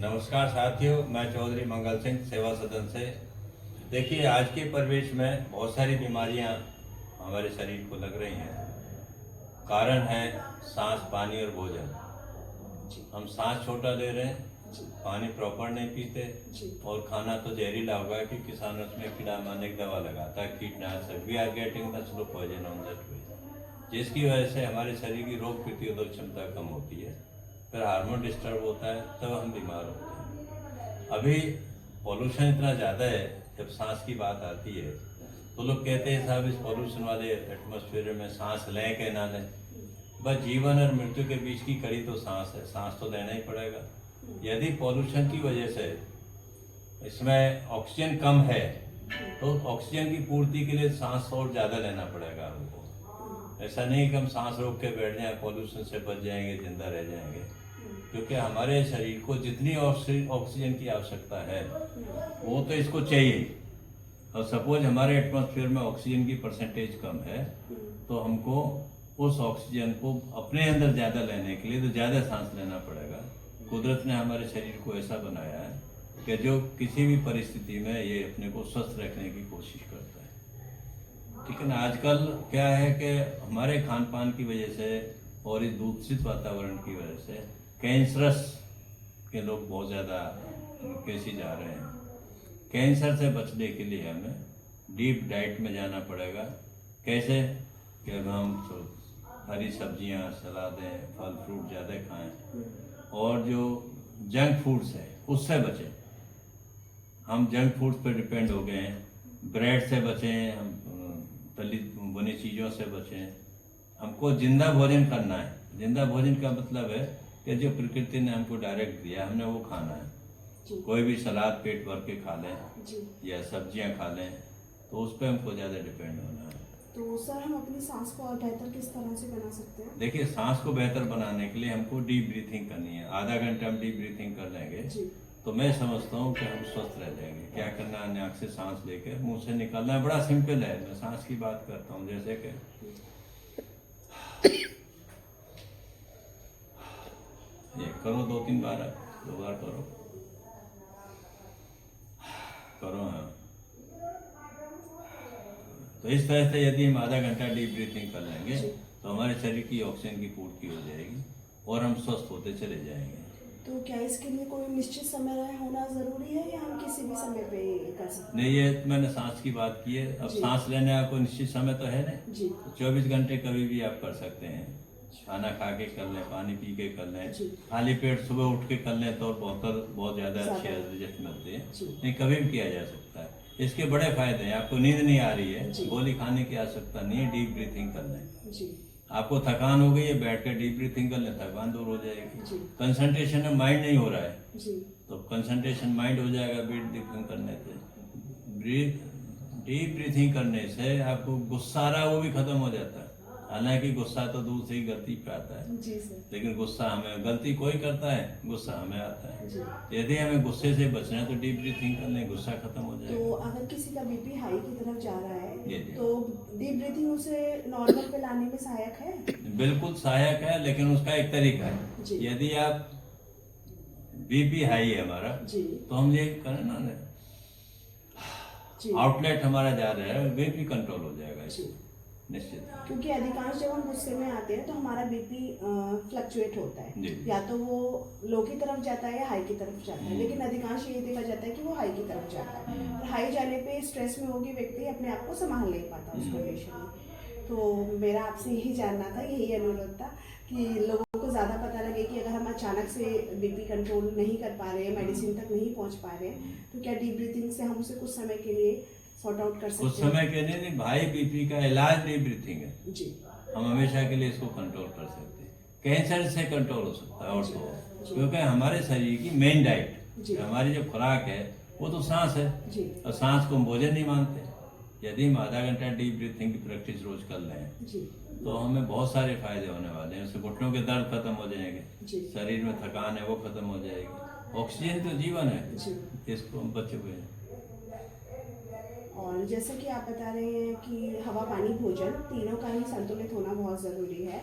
नमस्कार साथियों, मैं चौधरी मंगल सिंह सेवा सदन से। देखिए, आज के परिवेश में बहुत सारी बीमारियां हमारे शरीर को लग रही हैं। कारण है सांस, पानी और भोजन। हम सांस छोटा ले रहे हैं, पानी प्रॉपर नहीं पीते और खाना तो जहरीला होगा कि किसान उसमें कीड़ा मारने की दवा लगाता है, कीटनाशक। We are getting the slow poison on that way, जिसकी वजह से हमारे शरीर की रोग प्रतिरोधक क्षमता कम होती है, फिर हार्मोन डिस्टर्ब होता है, तब हम बीमार होते हैं। अभी पॉल्यूशन इतना ज़्यादा है, जब सांस की बात आती है तो लोग कहते हैं साहब इस पॉल्यूशन वाले एटमॉस्फेयर में सांस लें कि ना लें। बस जीवन और मृत्यु के बीच की कड़ी तो सांस है, सांस तो लेना ही पड़ेगा। यदि पॉल्यूशन की वजह से इसमें ऑक्सीजन कम है तो ऑक्सीजन की पूर्ति के लिए सांस और ज़्यादा लेना पड़ेगा हमको। ऐसा नहीं कि हम सांस रोक के बैठ जाएं, पॉल्यूशन से बच जाएंगे, जिंदा रह जाएंगे, क्योंकि हमारे शरीर को जितनी ऑक्सीजन की आवश्यकता है वो तो इसको चाहिए। और सपोज हमारे एटमॉस्फेयर में ऑक्सीजन की परसेंटेज कम है तो हमको उस ऑक्सीजन को अपने अंदर ज़्यादा लेने के लिए तो ज़्यादा सांस लेना पड़ेगा। कुदरत ने हमारे शरीर को ऐसा बनाया है कि जो किसी भी परिस्थिति में ये अपने को स्वस्थ रखने की कोशिश करता है। लेकिन आजकल क्या है कि हमारे खान पान की वजह से और इस दूषित वातावरण की वजह से कैंसरस के लोग बहुत ज़्यादा कैसे जा रहे हैं। कैंसर से बचने के लिए हमें डीप डाइट में जाना पड़ेगा। कैसे कि हम हरी सब्जियां, सलादें, फल फ्रूट ज़्यादा खाएं और जो जंक फूड्स है उससे बचें। हम जंक फूड्स पर डिपेंड हो गए हैं। ब्रेड से बचें, हम तली बुनी चीज़ों से बचें। हमको जिंदा भोजन करना है। जिंदा भोजन का मतलब है कि जो प्रकृति ने हमको डायरेक्ट दिया हमने वो खाना है। कोई भी सलाद पेट भर के खा लें या सब्जियां खा लें, तो उस पर हमको ज़्यादा डिपेंड होना है। तो सर, हम अपनी सांस को और बेहतर किस तरह से बना सकते हैं? देखिए, सांस को बेहतर बनाने के लिए हमको डीप ब्रीथिंग करनी है। आधा घंटा हम डीप ब्रीथिंग कर लेंगे तो मैं समझता हूँ कि हम स्वस्थ रह जाएंगे। क्या करना है, नाक से सांस लेकर मुंह से निकालना है। बड़ा सिंपल है। मैं सांस की बात करता हूँ, जैसे कि ये करो 2-3 बार, 2 बार करो। हाँ, तो इस तरह से यदि हम आधा घंटा डीप ब्रीथिंग कर लेंगे तो हमारे शरीर की ऑक्सीजन की पूर्ति हो जाएगी और हम स्वस्थ होते चले जाएंगे। तो क्या इसके लिए कोई निश्चित समय होना जरूरी है या हम किसी भी समय पे कर सकते हैं? नहीं, ये मैंने सांस की बात की है। अब सांस लेने का कोई निश्चित समय तो है नहीं। तो 24 घंटे कभी भी आप कर सकते हैं। खाना खा के कर लें, पानी पी के कर लें, खाली पेट सुबह उठ के कर लें तो बहुत ज़्यादा अच्छे रिजल्ट मिलते हैं। नहीं, कभी भी किया जा सकता है। इसके बड़े फायदे हैं। आपको नींद नहीं आ रही है, गोली खाने की आवश्यकता नहीं है, डीप ब्रीथिंग कर लें। आपको थकान हो गई है, बैठ कर डीप ब्रीथिंग कर लें, थकान दूर हो जाएगी। कंसंट्रेशन में माइंड नहीं हो रहा है तो कंसंट्रेशन माइंड हो जाएगा डीप ब्रीथिंग करने से। डीप ब्रीथिंग करने से आपको गुस्सा आ रहा है वो भी खत्म हो जाता है। हालांकि गुस्सा तो दूर से ही गलती पे आता है, लेकिन गुस्सा हमें, गलती कोई करता है, गुस्सा हमें आता है। यदि हमें गुस्से से बचना है तो डीप ब्रीथिंग कर लें, गुस्सा खत्म हो जाएगा। तो अगर किसी का बीपी हाई की तरफ जा रहा है तो डीप ब्रीथिंग उसे नॉर्मल पे लाने में सहायक है? बिल्कुल सहायक है, लेकिन उसका एक तरीका है। यदि आप बीपी हाई है हमारा तो हम ये करें ना, आउटलेट हमारा जा रहा है, बीपी कंट्रोल हो जाएगा निश्चित। क्योंकि अधिकांश जब हम गुस्से में आते हैं तो हमारा बीपी फ्लक्चुएट होता है, या तो वो लो की तरफ जाता है या हाई की तरफ जाता है। लेकिन अधिकांश ये देखा जाता है कि वो हाई की तरफ जाता है और हाई जाने पे स्ट्रेस में होगी व्यक्ति अपने आप को संभाल नहीं पाता उस कंडीशन में। तो मेरा आपसे यही जानना था, यही अनुरोध था कि लोगों को ज़्यादा पता लगे कि अगर हम अचानक से बीपी कंट्रोल नहीं कर पा रहे हैं, मेडिसिन तक नहीं पहुँच पा रहे हैं, तो क्या डीप ब्रीथिंग से हम उसे कुछ समय के लिए सॉर्ट आउट कर सकते हैं? कुछ समय के लिए नहीं भाई, बीपी का इलाज डीप ब्रीथिंग है। हम हमेशा के लिए इसको कंट्रोल कर सकते हैं। कैंसर से कंट्रोल हो सकता है और तो, क्योंकि हमारे शरीर की मेन डाइट, हमारी जो खुराक है वो तो सांस है और सांस को हम भोजन नहीं मानते। यदि हम आधा घंटा डीप ब्रीथिंग की प्रैक्टिस रोज कर लें तो हमें बहुत सारे फायदे होने वाले हैं। उससे घुटनों के दर्द खत्म हो जाएंगे, शरीर में थकान है वो खत्म हो जाएगी। ऑक्सीजन तो जीवन है, इसको हम बचे हुए हैं। और जैसा कि आप बता रहे हैं कि हवा, पानी, भोजन तीनों का ही संतुलित होना बहुत ज़रूरी है,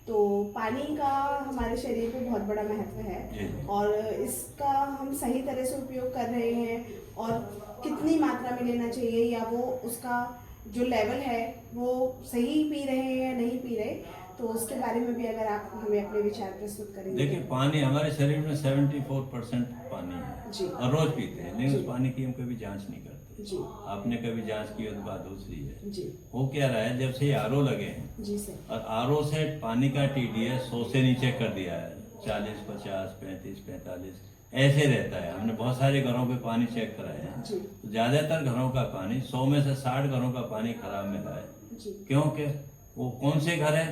तो पानी का हमारे शरीर पे बहुत बड़ा महत्व जी। है और इसका हम सही तरह से उपयोग कर रहे हैं और कितनी मात्रा में लेना चाहिए या वो उसका जो लेवल है वो सही पी रहे हैं या नहीं पी रहे, तो उसके बारे में भी अगर आप हमें अपने विचार प्रस्तुत करेंगे। देखिए, पानी हमारे शरीर में 74% पानी है जी। और रोज पीते हैं, लेकिन जी। उस पानी की हम कभी जांच नहीं करते। जी। आपने कभी जांच की हो तो बात दूसरी है। जी। वो क्या रहा है, जब से आरओ लगे हैं जी सर। और आरओ से पानी का टीडीएस 100 से नीचे कर दिया है, 40, 50, 35, 45 ऐसे रहता है। हमने बहुत सारे घरों पे पानी चेक कराए हैं, जी। तो ज्यादातर घरों का पानी 100 में से 60 घरों का पानी खराब मिला है। जी। क्योंकि वो कौन से घर है,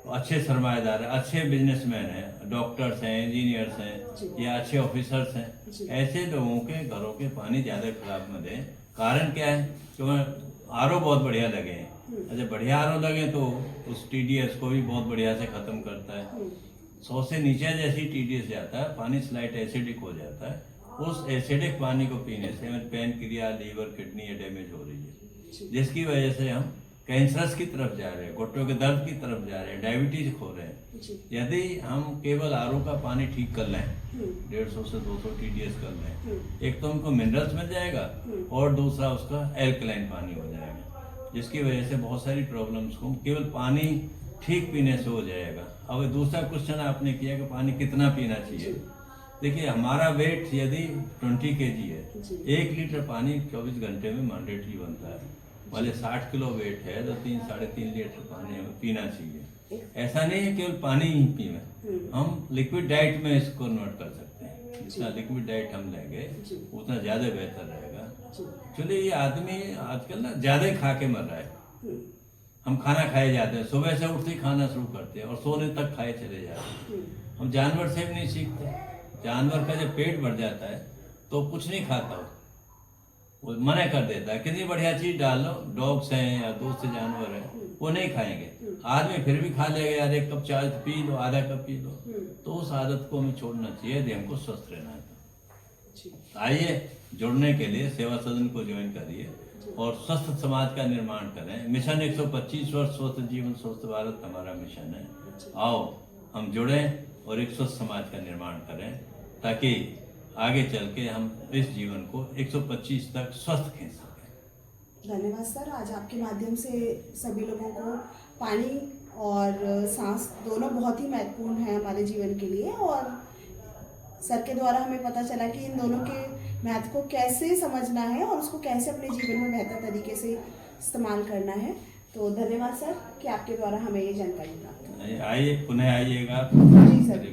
अच्छे सरमाएदार है, अच्छे बिजनेसमैन हैं, डॉक्टर्स हैं, इंजीनियर्स जी। हैं या अच्छे ऑफिसर्स जी। हैं, ऐसे लोगों के घरों के पानी ज्यादा खराब मिले हैं। कारण क्या है, क्योंकि आरओ बहुत बढ़िया लगे हैं। जब बढ़िया आरओ लगे तो उस टीडीएस को भी बहुत बढ़िया से खत्म करता है। 100 से नीचे जैसे ही टीडीएस जाता है, पानी स्लाइट एसिडिक हो जाता है। उस एसिडिक पानी को पीने से हमें पेनक्रिया, लीवर, किडनी ये डैमेज हो रही है, जिसकी वजह से हम कैंसरस की तरफ जा रहे हैं, घुटनों के दर्द की तरफ जा रहे हैं, डायबिटीज खो रहे हैं। जी। यदि हम केवल आरओ का पानी ठीक कर लें, 150 से 200 टीडीएस कर लें, एक तो हमको मिनरल्स मिल जाएगा और दूसरा उसका एल्कलाइन पानी हो जाएगा, जिसकी वजह से बहुत सारी प्रॉब्लम्स को केवल पानी ठीक पीने से हो जाएगा। अब दूसरा क्वेश्चन आपने किया कि पानी कितना पीना चाहिए। देखिए, हमारा वेट यदि 20 kg है, 1 लीटर पानी 24 घंटे में मैंडेटरी बनता है। वाले 60 किलो वेट है तो 3-3.5 लीटर पानी हमें पीना चाहिए। ऐसा नहीं है केवल पानी ही पीना, हम लिक्विड डाइट में इसको कन्वर्ट कर सकते हैं। जितना लिक्विड डाइट हम लेंगे उतना ज्यादा बेहतर रहेगा। चलिए, ये आदमी आजकल ना ज्यादा ही खा के मर रहा है। हम खाना खाए जाते हैं, सुबह से उठते ही खाना शुरू करते हैं और सोने तक खाए चले जाते हैं। हम जानवर से भी नहीं सीखते। जानवर का जब पेट भर जाता है तो कुछ नहीं खाता, वो मना कर देता है, कितनी बढ़िया चीज डाल लो, डॉग्स हैं या दूसरे जानवर हैं वो नहीं खाएंगे। आदमी फिर भी खा लेगा, यार 1 कप चाय पी लो, आधा कप पी लो। तो उस आदत को हमें छोड़ना चाहिए यदि हमको स्वस्थ रहना है तो। आइए, जुड़ने के लिए सेवा सदन को ज्वाइन करिए और स्वस्थ समाज का निर्माण करें। मिशन 125 वर्ष स्वस्थ जीवन स्वस्थ भारत हमारा मिशन है। आओ हम जुड़ें और एक स्वस्थ समाज का निर्माण करें, ताकि आगे चल के हम इस जीवन को 125 तक स्वस्थ खींच सकें। धन्यवाद सर। आज आपके माध्यम से सभी लोगों को पानी और सांस दोनों बहुत ही महत्वपूर्ण है हमारे जीवन के लिए, और सर के द्वारा हमें पता चला कि इन दोनों के महत्व को कैसे समझना है और उसको कैसे अपने जीवन में बेहतर तरीके से इस्तेमाल करना है। तो धन्यवाद सर कि आपके द्वारा हमें ये जानकारी प्राप्त हुई। आइए, पुनः आइएगा। जी सर।